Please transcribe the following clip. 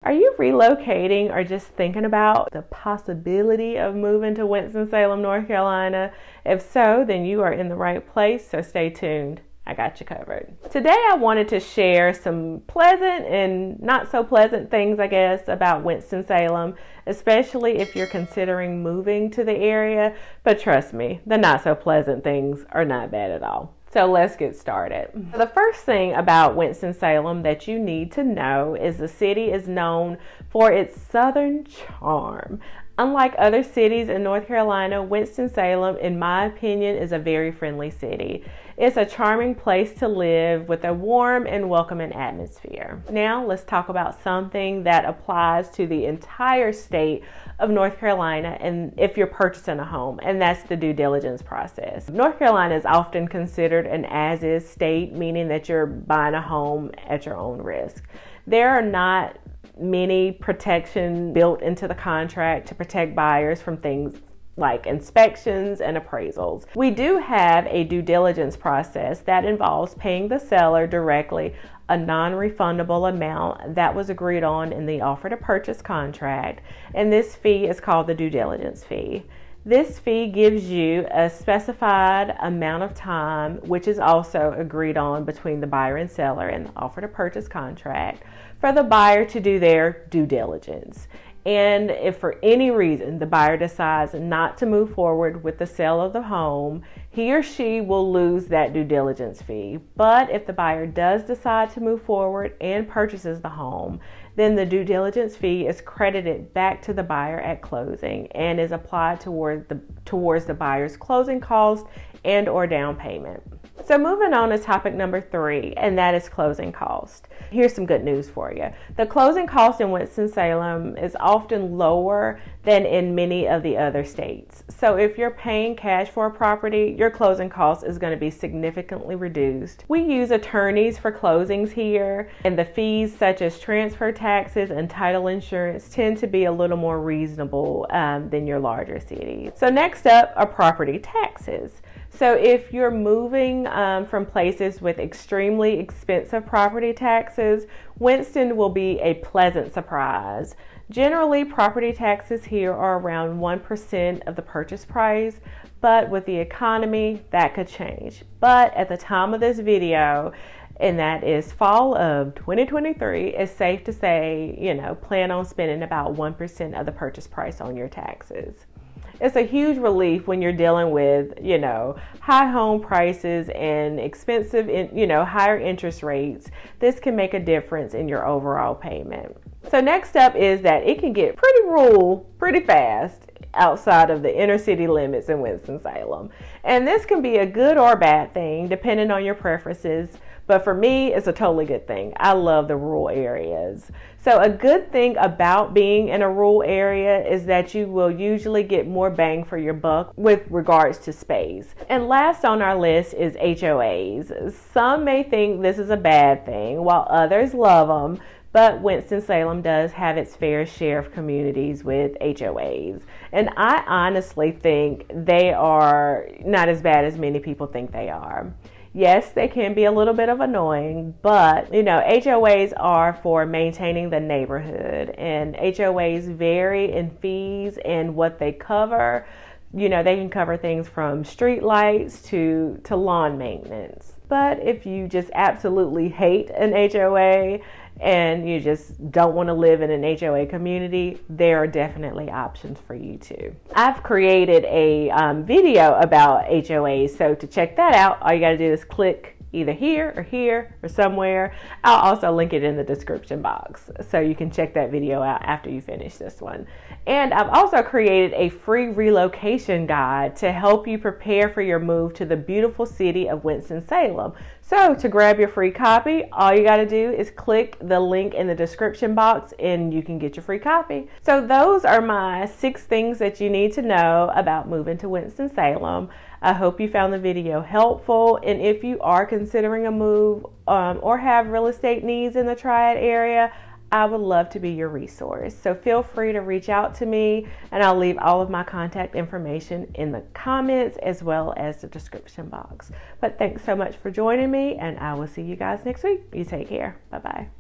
Are you relocating or just thinking about the possibility of moving to Winston-Salem, North Carolina? If so, then you are in the right place, so stay tuned. I got you covered. Today I wanted to share some pleasant and not so pleasant things, I guess, about Winston-Salem, especially if you're considering moving to the area. But trust me, the not so pleasant things are not bad at all. So let's get started. The first thing about Winston-Salem that you need to know is the city is known for its southern charm. Unlike other cities in North Carolina, Winston-Salem, in my opinion, is a very friendly city. It's a charming place to live with a warm and welcoming atmosphere. Now let's talk about something that applies to the entire state of North Carolina and if you're purchasing a home, and that's the due diligence process. North Carolina is often considered an as-is state, meaning that you're buying a home at your own risk. There are not many protection built into the contract to protect buyers from things like inspections and appraisals. We do have a due diligence process that involves paying the seller directly a non-refundable amount that was agreed on in the offer to purchase contract, and this fee is called the due diligence fee. This fee gives you a specified amount of time, which is also agreed on between the buyer and seller in the offer to purchase contract, for the buyer to do their due diligence. And if for any reason the buyer decides not to move forward with the sale of the home, he or she will lose that due diligence fee. But if the buyer does decide to move forward and purchases the home, then the due diligence fee is credited back to the buyer at closing and is applied towards the buyer's closing cost and or down payment. So moving on to topic number 3, and that is closing cost. Here's some good news for you. The closing cost in Winston-Salem is often lower than in many of the other states. So if you're paying cash for a property, your closing cost is going to be significantly reduced. We use attorneys for closings here, and the fees such as transfer taxes and title insurance tend to be a little more reasonable than your larger cities. So next up are property taxes. So if you're moving from places with extremely expensive property taxes, Winston will be a pleasant surprise. Generally, property taxes here are around 1% of the purchase price, but with the economy, that could change. But at the time of this video, and that is fall of 2023, it's safe to say, plan on spending about 1% of the purchase price on your taxes. It's a huge relief when you're dealing with, high home prices and expensive, higher interest rates. This can make a difference in your overall payment. So next up is that it can get pretty rural pretty fast outside of the inner city limits in Winston-Salem. And this can be a good or bad thing depending on your preferences. But for me, it's a totally good thing. I love the rural areas. So a good thing about being in a rural area is that you will usually get more bang for your buck with regards to space. And last on our list is HOAs. Some may think this is a bad thing, while others love them. But Winston-Salem does have its fair share of communities with HOAs. And I honestly think they are not as bad as many people think they are. Yes, they can be a little bit of annoying, but HOAs are for maintaining the neighborhood, and HOAs vary in fees and what they cover. They can cover things from street lights to lawn maintenance. But if you just absolutely hate an HOA and you just don't want to live in an HOA community, there are definitely options for you too. I've created a video about HOAs, so to check that out, all you got to do is click either here or somewhere. I'll also link it in the description box so you can check that video out after you finish this one. And I've also created a free relocation guide to help you prepare for your move to the beautiful city of Winston-Salem. So to grab your free copy, all you got to do is click the link in the description box and you can get your free copy. So those are my 6 things that you need to know about moving to Winston-Salem. I hope you found the video helpful, and if you are considering a move or have real estate needs in the Triad area, I would love to be your resource. So feel free to reach out to me, and I'll leave all of my contact information in the comments as well as the description box. But thanks so much for joining me, and I will see you guys next week. You take care. Bye-bye.